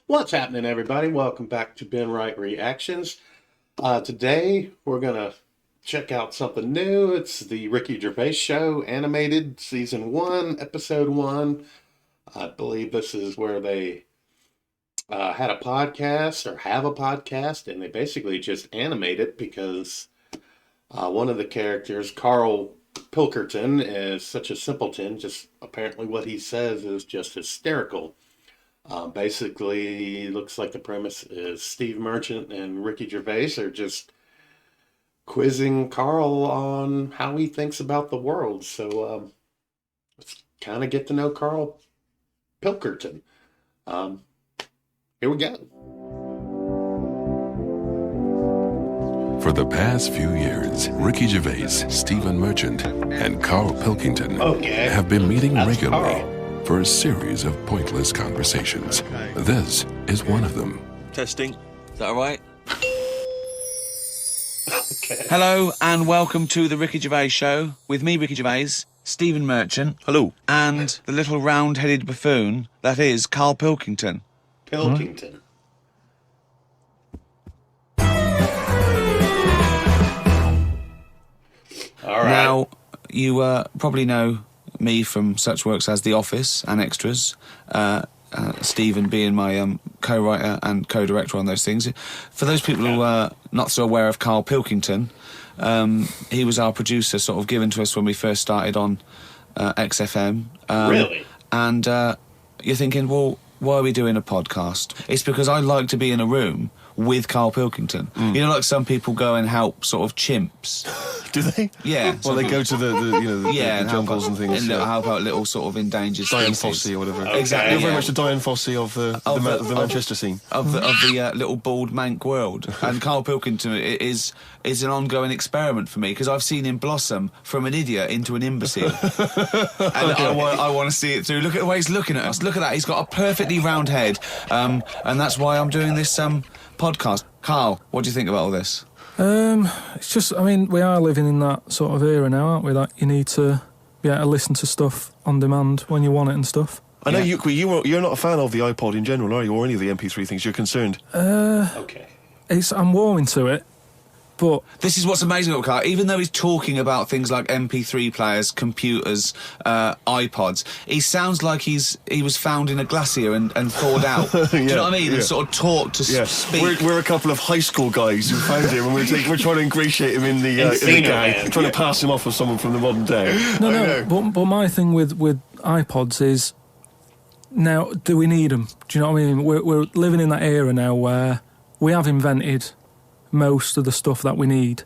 What's happening, everybody? Welcome back to Ben Wright Reactions. Today, we're going to check out something new. It's the Ricky Gervais Show, animated, Season 1, Episode 1. I believe this is where they had a podcast, or have a podcast, and they basically just animate it because one of the characters, Carl Pilkington, is such a simpleton. Just apparently what he says is just hysterical. Basically, looks like the premise is Steve Merchant and Ricky Gervais are just quizzing Carl on how he thinks about the world. So let's kind of get to know Carl Pilkington. Here we go. For the past few years, Ricky Gervais, Stephen Merchant, and Carl Pilkington have been meeting regularly for a series of pointless conversations. This is one of them. Testing. Is that all right? Okay. Hello and welcome to the Ricky Gervais Show with me, Ricky Gervais, Stephen Merchant. Hello. And the little round-headed buffoon that is Carl Pilkington. Pilkington. All right. Now, you probably know me from such works as The Office and Extras, Stephen being my co-writer and co-director on those things. For those people who are not so aware of Carl Pilkington, he was our producer, sort of given to us when we first started on XFM. Really? And you're thinking, well, why are we doing a podcast? It's because I like to be in a room with Carl Pilkington. You know, like some people go and help sort of chimps. Do they? Yeah. Well, they go to the jungles and things. And help out little sort of endangered Diane species. Fossey or whatever. Okay, Exactly. You're very yeah. much the Diane Fossey of the Manchester scene. Of the little bald mank world. And Carl Pilkington is an ongoing experiment for me because I've seen him blossom from an idiot into an imbecile. And I want to see it through. Look at the way he's looking at us. Look at that. He's got a perfectly round head. And that's why I'm doing this podcast. Carl, what do you think about all this? It's just, I mean, we are living in that sort of era now, aren't we? That you need to be able to listen to stuff on demand when you want it and stuff. I know you're not a fan of the iPod in general, are you? Or any of the MP3 things? You're concerned. Okay. I'm warming to it, but This is what's amazing about Carl. Even though he's talking about things like MP3 players, computers, iPods, he sounds like he was found in a glacier and thawed out. Do you know what I mean? And sort of taught to speak. We're a couple of high school guys who found him, and we're trying to ingratiate him in the gang, trying to pass him off as someone from the modern day. no. But my thing with iPods is, now, do we need them? Do you know what I mean? We're living in that era now where we have invented most of the stuff that we need,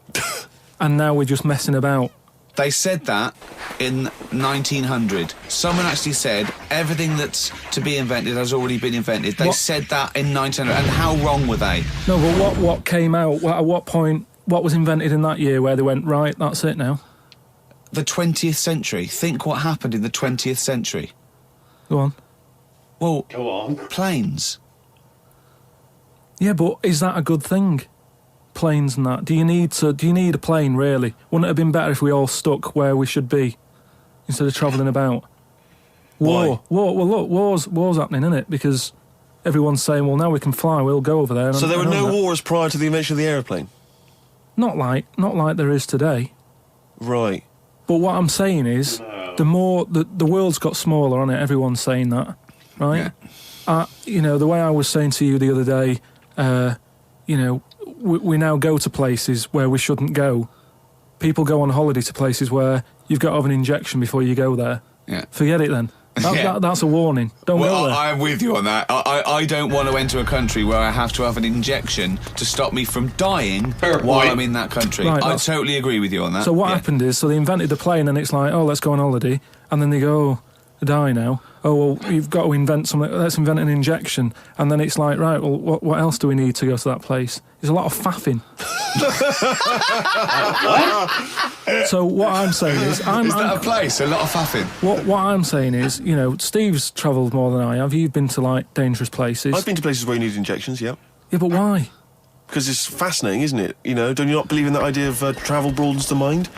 and now we're just messing about. They said that in 1900. Someone actually said everything that's to be invented has already been invented. They said that in 1900. And how wrong were they? No, but what came out? At what point? What was invented in that year where they went, right, that's it now? The 20th century. Think what happened in the 20th century. Go on. Well, Go on. planes. Yeah, but is that a good thing? Planes and that. Do you need a plane, really? Wouldn't it have been better if we all stuck where we should be instead of travelling about? War. Well, look, war's happening, isn't it? Because everyone's saying, well, now we can fly, we'll go over there. So there were no wars prior to the invention of the aeroplane? Not like there is today. Right. But what I'm saying is, the world's got smaller, hasn't it? Everyone's saying that, right? Yeah. The way I was saying to you the other day, we now go to places where we shouldn't go. People go on holiday to places where you've got to have an injection before you go there. Yeah. Forget it then. That's a warning. Don't go there. I'm with you on that. I don't want to enter a country where I have to have an injection to stop me from dying while I'm in that country. Right, I totally agree with you on that. So what happened is, they invented the plane and it's like, oh, let's go on holiday. And then they go, oh, I die now. Oh, well, you've got to invent something. Let's invent an injection. And then it's like, right, well, what else do we need to go to that place? There's a lot of faffing. So what I'm saying is... Is that a place? A lot of faffing? What I'm saying is, Steve's travelled more than I have. You've been to, like, dangerous places. I've been to places where you need injections, yeah. Yeah, but why? Because it's fascinating, isn't it? Do you not believe in that idea of travel broadens the mind?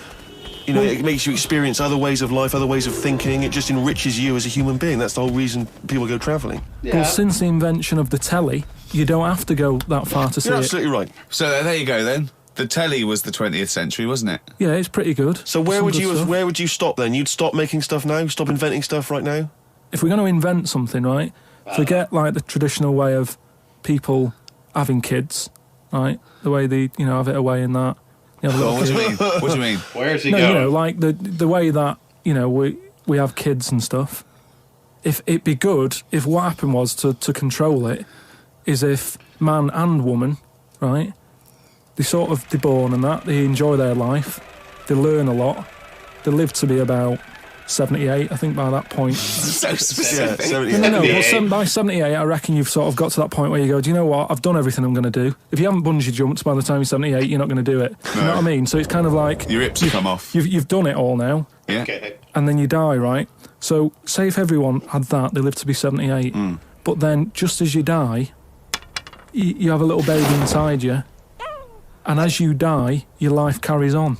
You know, it makes you experience other ways of life, other ways of thinking. It just enriches you as a human being. That's the whole reason people go travelling. Yeah. But since the invention of the telly, you don't have to go that far to see You're it. absolutely right. So there you go then. The telly was the 20th century, wasn't it? Yeah, it's pretty good. So where Some would good you stuff. where would you stop then? You'd stop making stuff now? Stop inventing stuff right now? If we're going to invent something, right, forget like the traditional way of people having kids, right? The way they, have it away in that. You have a little What do you kid. mean? What do you mean? Where's he No, going? like the way that, we have kids and stuff. If it'd be good if what happened was to control it is if man and woman, right, they're born and that, they enjoy their life, they learn a lot, they live to be about 78, I think, by that point. So specific. Yeah, 78. No, but 78. by 78, I reckon you've sort of got to that point where you go, do you know what, I've done everything I'm going to do. If you haven't bungee jumped by the time you're 78, you're not going to do it. You know what I mean? So it's kind of like... Your hips have come off. You've done it all now, Yeah. Okay. and then you die, right? So say if everyone had that, they live to be 78, but then just as you die, you have a little baby inside you, and as you die, your life carries on.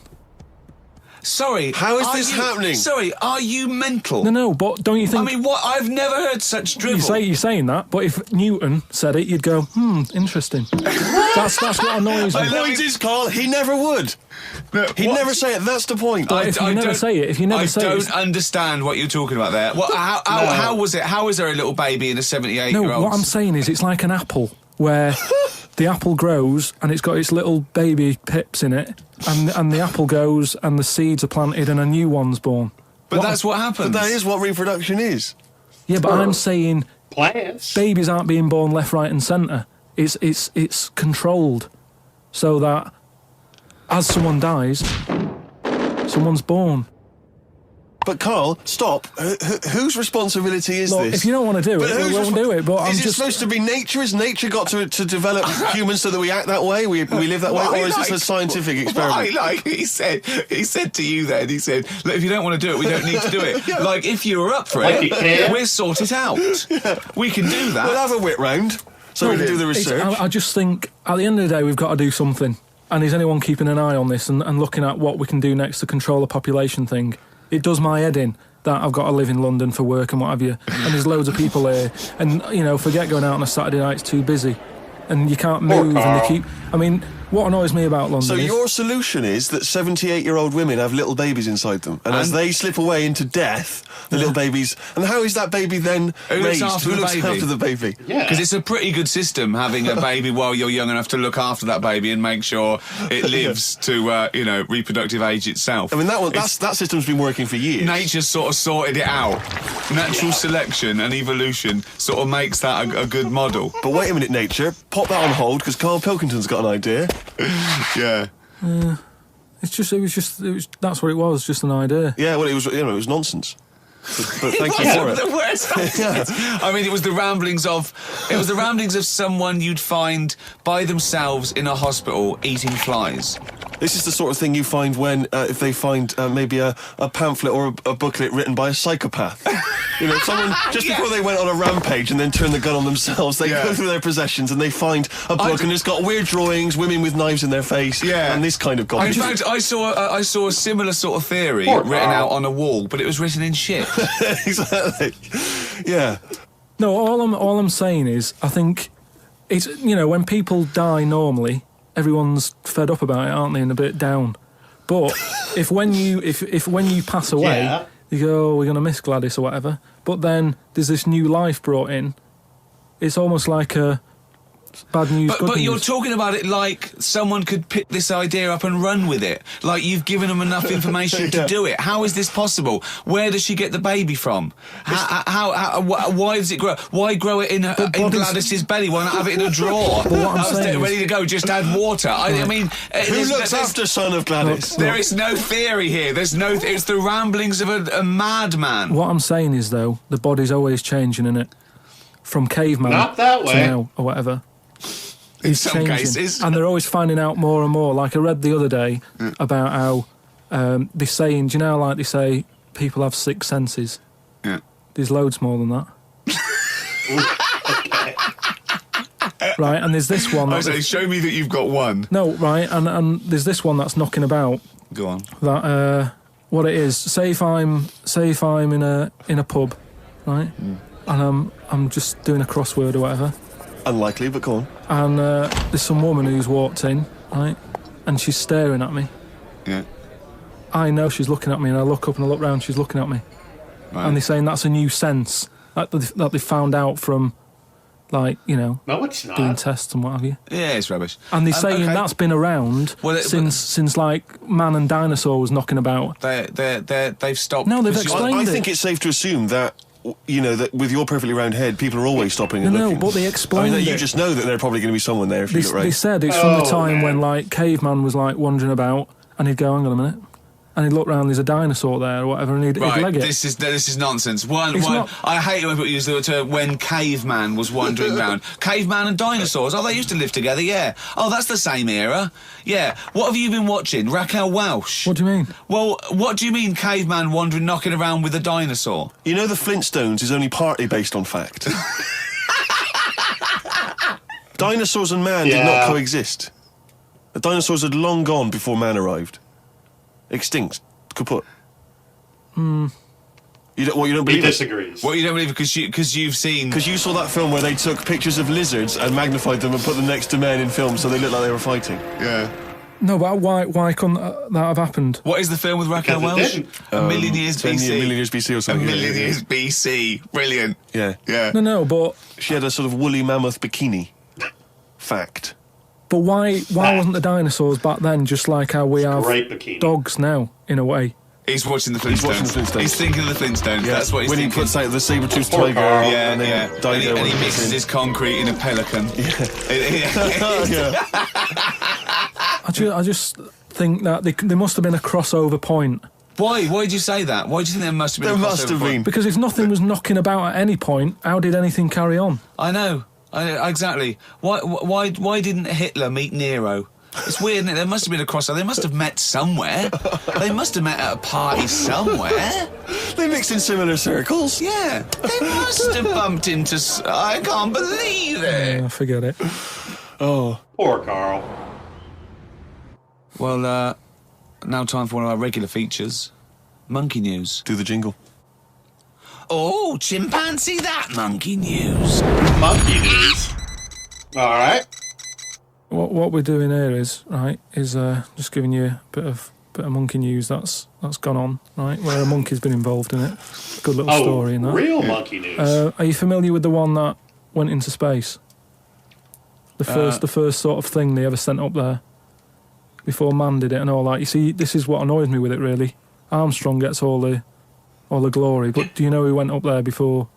Sorry. How is are this you- happening? Sorry, are you mental? No, but don't you I think... mean, what? I've never heard such drivel. You're saying that, but if Newton said it, you'd go, interesting. that's what annoys me. The point is, Carl, he never would. No, He'd what? never say it. That's the point. But if you never don't- say it, if you never I say it, don't it's- understand what you're talking about there. What, how was it? How is there a little baby in a 78-year-old? No, what I'm saying is it's like an apple where the apple grows and it's got its little baby pips in it, and the apple goes and the seeds are planted and a new one's born. But that's what happens. But that is what reproduction is. Yeah, but I'm saying Plants. babies aren't being born left, right, and centre. It's controlled so that as someone dies, someone's born. But Carl, stop. Whose responsibility is Look, this? if you don't want to do it, we won't do it. But I'm is it just supposed to be nature? Has nature got to develop humans so that we act that way? We live that way? What I Or is this like- a scientific What experiment? I like, he said to you then, he said, look, if you don't want to do it, we don't need to do it. Like, if you were up for Like you it, can. we'll sort it out. We can do that. We'll have a whip round so we can do the It's- research. I just think at the end of the day we've got to do something. And is anyone keeping an eye on this and looking at what we can do next to control the population thing? It does my head in that I've got to live in London for work and what have you. And there's loads of people here. And, forget going out on a Saturday night, it's too busy. And you can't move and they keep... I mean, what annoys me about London So is... your solution is that 78-year-old women have little babies inside them, and as they slip away into death, the little babies... And how is that baby then Who looks raised? after Who the looks baby? after the baby? Yeah. Because it's a pretty good system having a baby while you're young enough to look after that baby and make sure it lives to, reproductive age itself. I mean, that system's been working for years. Nature's sort of sorted it out. Natural selection and evolution sort of makes that a good model. But wait a minute, nature. Pop that on hold, because Carl Pilkington's got an idea. Yeah. That's what it was, just an idea. Yeah, well, it was nonsense. But thank you for it. The worst. I mean, it was the ramblings of someone you'd find by themselves in a hospital eating flies. This is the sort of thing you find when, if they find maybe a pamphlet or a booklet written by a psychopath. Someone, just before they went on a rampage and then turned the gun on themselves, they go through their possessions and they find a book and it's got weird drawings, women with knives in their face, and this kind of In garbage. fact, I saw a similar sort of theory Poor written Carl. out on a wall, but it was written in shit. Exactly. Yeah. No, all I'm saying is, I think it's when people die normally, everyone's fed up about it, aren't they, and a bit down. But if when you pass away, Yeah. you go, oh, we're gonna miss Gladys or whatever. But then there's this new life brought in. It's almost like a bad news. But, good but you're news. talking about it like someone could pick this idea up and run with it. Like you've given them enough information to do it. How is this possible? Where does she get the baby from? Why does it grow? Why grow it in Gladys's belly? Why not have it in a drawer? But what I'm Upstairs, saying is- ready to go, just add water. I mean... Who looks after son of Gladys? There is no theory here. There's no... It's the ramblings of a madman. What I'm saying is, though, the body's always changing, innit? From caveman Not that to way. now, or whatever. In It's some changing. cases. And they're always finding out more and more. Like I read the other day about how they're saying, do you know, like they say, people have six senses. Yeah. There's loads more than that. Right, and there's this one. I say, show me that you've got one. No, right, and there's this one that's knocking about Go on. that what it is. Say if I'm in a pub, right, and I'm just doing a crossword or whatever. Unlikely, but go on. And there's some woman who's walked in, right, and she's staring at me. Yeah. I know she's looking at me, and I look up and I look round, she's looking at me. Right. And they're saying that's a new sense that they found out from, like, you know, No, it's not. doing tests and what have you. Yeah, it's rubbish. And they're saying okay. that's been around since like man and dinosaur was knocking about. They've stopped. No, they've because you're- explained I think it's safe to assume that, you know, that with your perfectly round head, people are always stopping and No, looking. but they explained you it. just know that there's probably going to be someone there if you look right. They said it's from the Oh, time man. when, like, caveman was, like, wandering about, and he'd go, hang on a minute, and he'd look round, there's a dinosaur there or whatever, and he'd leg it. This is nonsense. One, Not- I hate it when people use the term when caveman was wandering around. Caveman and dinosaurs. Oh, they used to live together. Yeah. Oh, that's the same era. Yeah. What have you been watching? Raquel Welch. What do you mean? Well, what do you mean caveman wandering, knocking around with a dinosaur? You know, the Flintstones is only partly based on fact. Dinosaurs and man did not coexist. The dinosaurs had long gone before man arrived. Extinct. Kaput. You don't He believe it? disagrees. Well, you don't believe it because you've seen. Because you saw that film where they took pictures of lizards and magnified them and put them next to men in film so they looked like they were fighting. Yeah. No, but why couldn't that have happened? What is the film with Raquel Because it Welch? didn't. A million years 10 BC. million years BC or A something. million Yeah. years BC. Brilliant. Yeah. Yeah. No, but She had a sort of woolly mammoth bikini. Fact. why wasn't the dinosaurs back then just like how we have Great bikini. dogs now, in a way? He's watching the Flintstones. watching the Flintstones. He's thinking of the Flintstones. That's what he's when thinking. he puts out the saber-toothed Poor tiger Carl. Yeah, and then yeah. Dido And he when it mixes gets in. his concrete in a pelican. Yeah. I just think that there must have been a crossover point. Why? Why did you say that? Why do you think there must have been There a must crossover have point? been. Because if nothing was knocking about at any point, how did anything carry on? I know. Exactly. Why didn't Hitler meet Nero? It's weird, isn't it? There must have been a crossover. They must have met somewhere. They must have met at a party somewhere. They mixed in similar circles. Yeah. They must have bumped into... I can't believe it. Forget it. Oh. Poor Carl. Well, now time for one of our regular features. Monkey News. Do the jingle. Oh, chimpanzee that monkey news. Monkey news. All right. What we're doing here is just giving you a bit of monkey news that's gone on, right? Where a monkey's been involved in it. Good little story in that. Real monkey news. Are you familiar with the one that went into space? The first sort of thing they ever sent up there before man did it and all that. You see, this is what annoys me with it really. Armstrong gets all the glory, but do you know who went up there before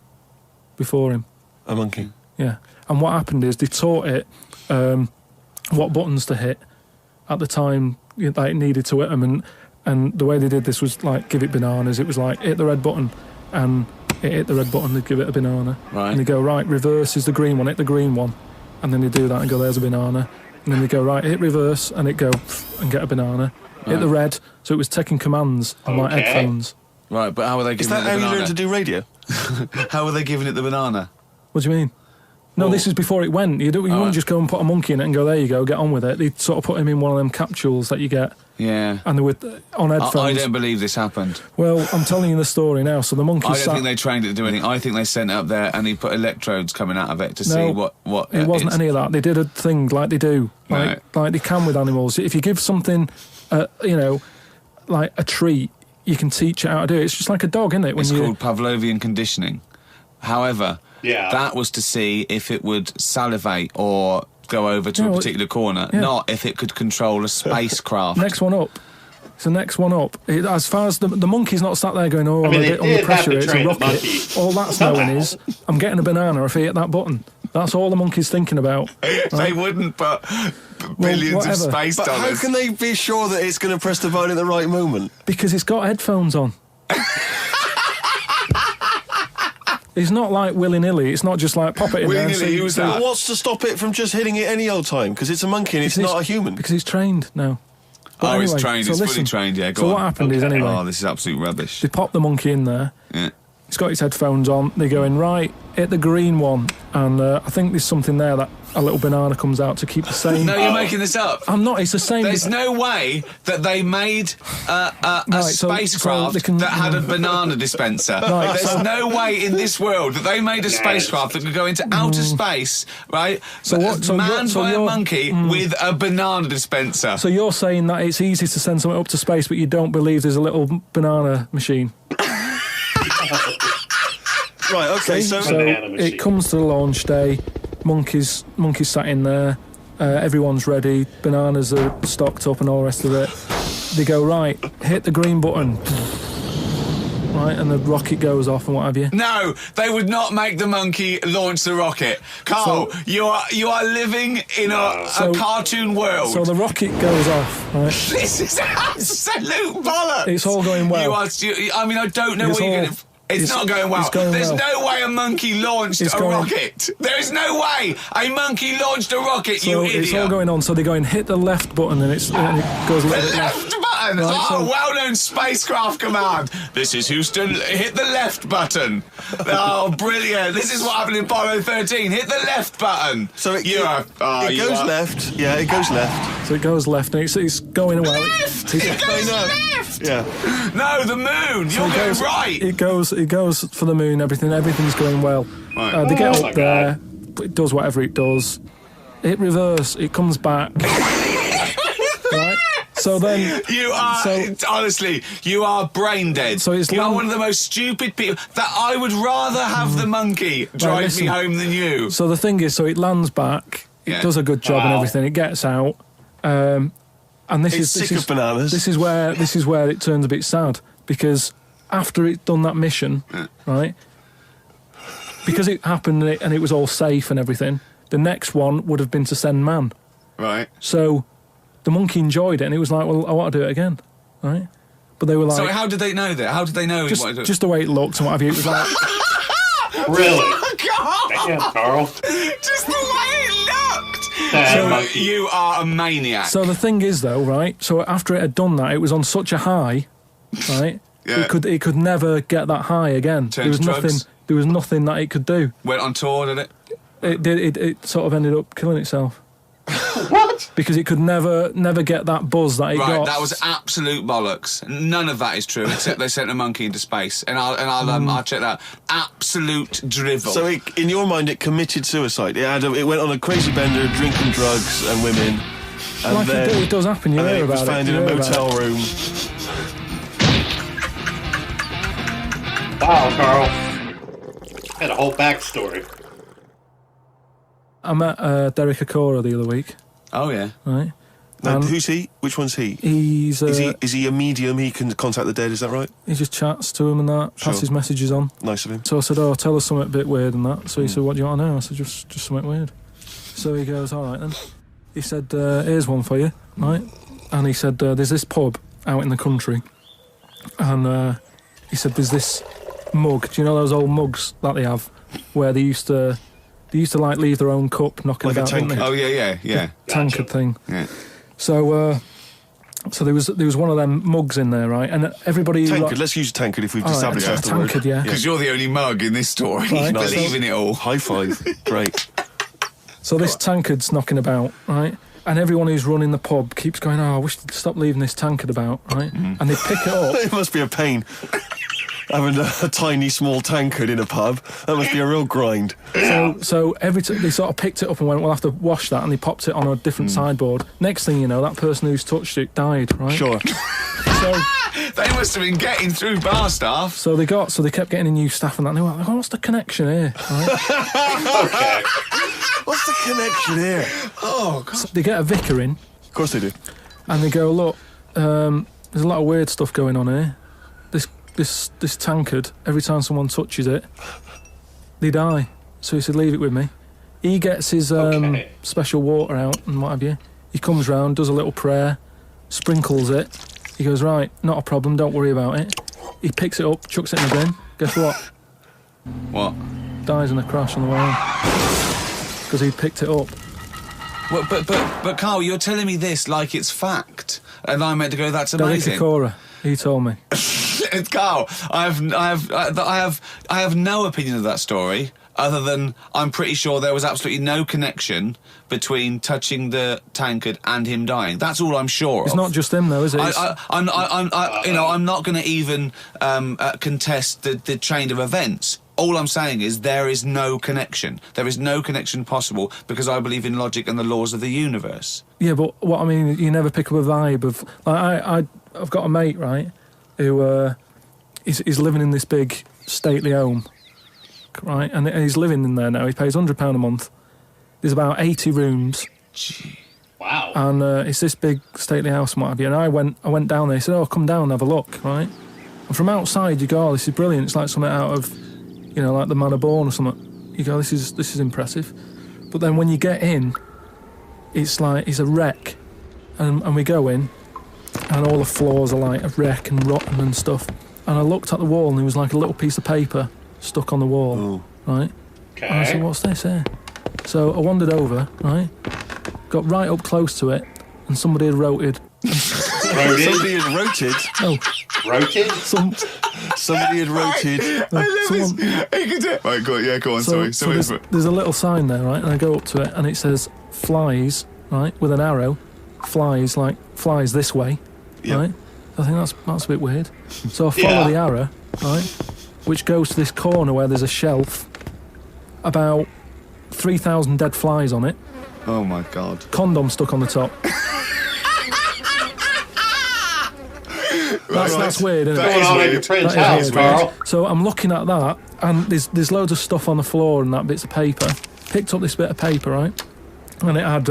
him? A monkey. Yeah. And what happened is they taught it what buttons to hit at the time like, it needed to hit them, and the way they did this was like give it bananas. It was like hit the red button, and it hit the red button, they'd give it a banana. Right. And they go, right, reverse is the green one, hit the green one. And then they do that and go, there's a banana. And then they go, right, hit reverse, and it go and get a banana. Hit the red, so it was taking commands on my Okay. headphones. Right, but how are they Is giving that it the how you banana? learn to do radio? How are they giving it the banana? What do you mean? No, Well- this is before it went. You wouldn't just go and put a monkey in it and go, there you go, get on with it. They'd sort of put him in one of them capsules that you get, Yeah. and they were on headphones. I don't believe this happened. Well, I'm telling you the story now. So the monkey I don't sat... think they trained it to do anything. I think they sent it up there and he put electrodes coming out of it to see No, what. It wasn't any of that. They did a thing like they do, like they can with animals. If you give something, like a treat, you can teach it how to do it. It's just like a dog, isn't it? It's called Pavlovian conditioning. However, Yeah. that was to see if it would salivate or go over to Yeah, a well, particular corner, yeah. not if it could control a spacecraft. Next one up. It's the next one up. As far as the monkey's not sat there going, oh, I mean, I they get under did pressure, have to it's a train the rocket. monkey All that's somehow. knowing is, I'm getting a banana if I hit that button. That's all the monkey's thinking about. They wouldn't put billions of whatever. space But how dollars. can they be sure that it's going to press the button at the right moment? Because it's got headphones on. It's not like willy-nilly. It's not just like pop it in there and Willy-nilly, see. who's see- that? But what's to stop it from just hitting it any old time? Because it's a monkey and it's Because not a human. Because he's trained now. But It's trained. so it's listen, fully trained. Yeah. Go so on. what happened is, anyway, Oh, this is absolute rubbish. they popped the monkey in there, Yeah. He's got his headphones on. They're going, right, hit the green one. And I think there's something there that a little banana comes out to keep the same. No, you're making this up. I'm not, it's the same. There's no way that they made a spacecraft that had a banana dispenser. Right, There's no way in this world that they made a spacecraft that could go into outer space, right? Manned by a monkey with a banana dispenser. So you're saying that it's easy to send something up to space, but you don't believe there's a little banana machine? Right, okay, so it comes to the launch day, monkeys sat in there, everyone's ready, bananas are stocked up and all the rest of it. They go, right, hit the green button. Right, and the rocket goes off and what have you. No, they would not make the monkey launch the rocket. Carl, you are living in a cartoon world. So the rocket goes off, right? This is absolute bollocks. It's all going well. I don't know what you're going to... It's not going well. There's no way a monkey launched a rocket. There is no way a monkey launched a rocket, you idiot. It's all going on. So they're going, hit the left button, and it goes a little bit left button? Right, well-known spacecraft command. This is Houston. Hit the left button. Oh, brilliant. This is what happened in Apollo 13. Hit the left button. So it goes left. Yeah, it goes left. So it goes left, and it's going well. It goes left. Yeah. No, the moon. You're going right. It goes for the moon. Everything's going well. Right. They get up there. It does whatever it does. It reverse. It comes back. Right. So then honestly, you are brain dead. So you are one of the most stupid people. That I would rather have the monkey drive me home than you. So the thing is, so it lands back. It does a good job and everything. It gets out. And this is sick of bananas. This is where it turns a bit sad, because after it's done that mission, right? Because it happened and it was all safe and everything. The next one would have been to send man. Right. So the monkey enjoyed it, and it was like, well, I want to do it again, right? But they were like... So how did they know that? How did they know? Just the way it looked and what have you. It was like... Really? Oh, God! Damn, Carl. Just the way it looked! So you are a maniac. So the thing is, though, right? So after it had done that, it was on such a high, right? Yeah. It could never get that high again. There was nothing that it could do. Went on tour, did it? It sort of ended up killing itself. What? Because it could never get that buzz that it got. Right, that was absolute bollocks. None of that is true, except they sent a monkey into space, and I'll check that. Absolute drivel. So in your mind, it committed suicide. It went on a crazy bender, drinking drugs and women. And like then, it does happen. You hear about it. It was found in a motel room. Wow, Carl. Had a whole backstory. I met Derek Akora the other week. Oh, yeah. Right. Now, who's he? Which one's he? He's... Is he a medium? He can contact the dead, is that right? He just chats to him and that, passes messages on. Nice of him. So I said, tell us something a bit weird and that. So he said, what do you want to know? I said, just something weird. So he goes, all right then. He said, here's one for you, right? And he said, there's this pub out in the country. And he said, there's this mug. Do you know those old mugs that they have where they used to like leave their own cup knocking like about, didn't they? Oh yeah. Tankard thing. Yeah. So there was one of them mugs in there, right? And everybody... Tankard, let's use tankard if we've established that's the word. Tankard, yeah. Because you're the only mug in this story. Right. You believe in it all. High five. Great. So this tankard's knocking about, right? And everyone who's running the pub keeps going, I wish they'd stop leaving this tankard about, right? And they pick it up. It must be a pain. Having a tiny, small tankard in a pub, that must be a real grind. So every they sort of picked it up and went, we'll have to wash that, and they popped it on a different sideboard. Next thing you know, that person who's touched it died, right? Sure. So they must have been getting through bar staff. So they kept getting a new staff and that. And they were like, what's the connection here? Right? Okay. What's the connection here? Oh, God. So they get a vicar in. Of course they do. And they go, look, there's a lot of weird stuff going on here. This tankard, every time someone touches it, they die. So he said, leave it with me. He gets his special water out and what have you. He comes round, does a little prayer, sprinkles it. He goes, right, not a problem, don't worry about it. He picks it up, chucks it in the bin. Guess what? What? Dies in a crash on the way home. Because he picked it up. Well, but Carl, you're telling me this like it's fact. And I'm meant to go, that's amazing. Derek Akora, he told me. Carl, I have no opinion of that story other than I'm pretty sure there was absolutely no connection between touching the tankard and him dying. That's all I'm sure of. It's not just him, though, is it? I'm not going to even contest the chain of events. All I'm saying is there is no connection. There is no connection possible because I believe in logic and the laws of the universe. Yeah, but what I mean, you never pick up a vibe of... Like, I've got a mate, right, who is living in this big stately home, right, and he's living in there now. He pays £100 a month. There's about 80 rooms. Gee. Wow. And it's this big stately house and what have you. And I went down there. He said, "Oh, come down and have a look," right? And from outside, you go, "Oh, this is brilliant. It's like something out of, like the Man of Born or something." You go, "This is impressive." But then when you get in, it's like it's a wreck, and we go in, and all the floors are like a wreck and rotten and stuff. And I looked at the wall, and there was like a little piece of paper stuck on the wall, right? Okay. And I said, "What's this here?" So I wandered over, right? Got right up close to it, and somebody had roted. Somebody had roted. Oh, Roted? Somebody had roted. Right, go on. So there's a little sign there, right? And I go up to it, and it says "flies," right, with an arrow. Flies this way, Yep. right? I think that's a bit weird. So I follow the arrow, right, which goes to this corner where there's a shelf, about 3,000 dead flies on it. Oh my God. Condom stuck on the top. That's weird, isn't it? Going on at your friend's house, Carl. So I'm looking at that, and there's loads of stuff on the floor and that bits of paper. Picked up this bit of paper, right, and it had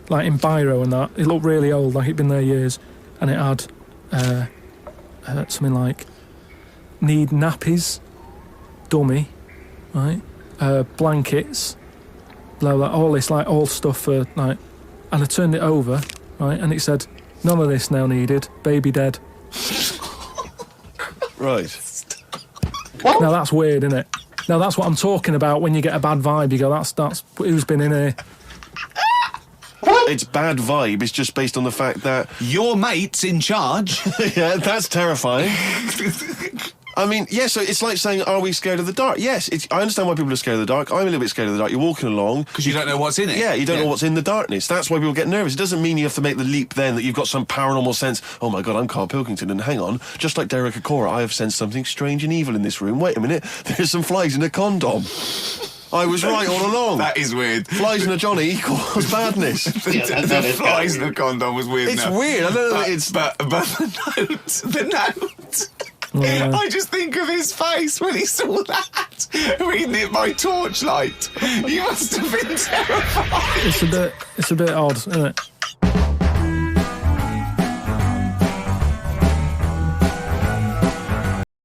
like in biro and that. It looked really old, like it'd been there years, and it had something like "need nappies, dummy," right, blankets, blah blah, all this like old stuff for like, and I turned it over, right, and it said, "None of this now needed, baby dead." Right. What? Now that's weird, isn't it? Now that's what I'm talking about. When you get a bad vibe, you go, "That's who's been in here." It's bad vibe. It's just based on the fact that Your mate's in charge. yeah, that's terrifying. I mean, yeah, so it's like saying, are we scared of the dark? Yes, I understand why people are scared of the dark. I'm a little bit scared of the dark. You're walking along. Because you don't know what's in it. Yeah, you don't know what's in the darkness. That's why people get nervous. It doesn't mean you have to make the leap then that you've got some paranormal sense. Oh my God, I'm Carl Pilkington, and hang on, just like Derek Acora, I have sensed something strange and evil in this room. Wait a minute, there's some flies in a condom. I was right all along. That is weird. Flies in a Johnny equals badness. That is Flies in the condom was weird. It's weird. I don't know. But the note. I just think of his face when he saw that, reading it by torchlight. You must have been terrified. It's a bit odd, isn't it?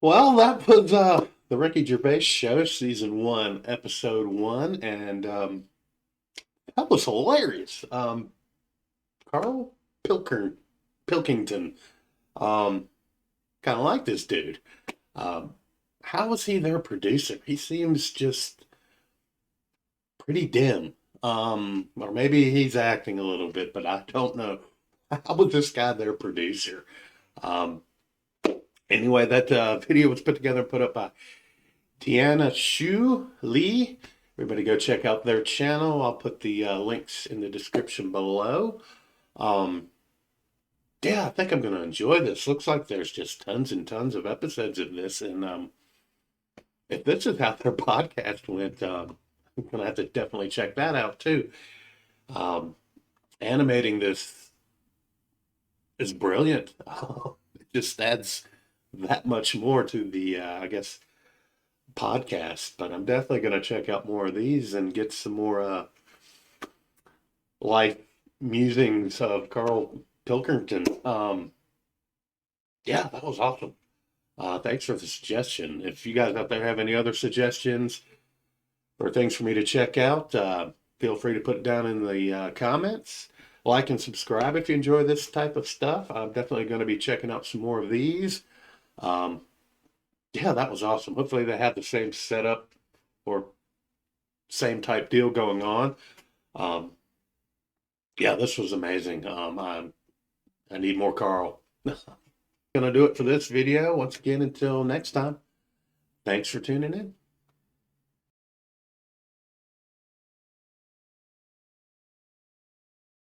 Well, that was the Ricky Gervais Show, Season 1, Episode 1, and that was hilarious. Carl Pilkington, kind of like this dude. How was he their producer? He seems just pretty dim. Or maybe he's acting a little bit, but I don't know. How was this guy their producer? Anyway, that video was put together and put up by Tiana Shu Lee. Everybody go check out their channel. I'll put the links in the description below. Yeah, I think I'm going to enjoy this. Looks like there's just tons and tons of episodes of this. And if this is how their podcast went, I'm going to have to definitely check that out too. Animating this is brilliant. It just adds that much more to the, I guess, podcast. But I'm definitely going to check out more of these and get some more life musings of Carl Pilkington. Yeah, that was awesome. Thanks for the suggestion. If you guys out there have any other suggestions or things for me to check out, feel free to put it down in the comments. Like and subscribe if you enjoy this type of stuff. I'm definitely going to be checking out some more of these. Yeah, that was awesome. Hopefully they have the same setup or same type deal going on. Yeah, this was amazing. I need more Carl. Gonna do it for this video. Once again, until next time, thanks for tuning in.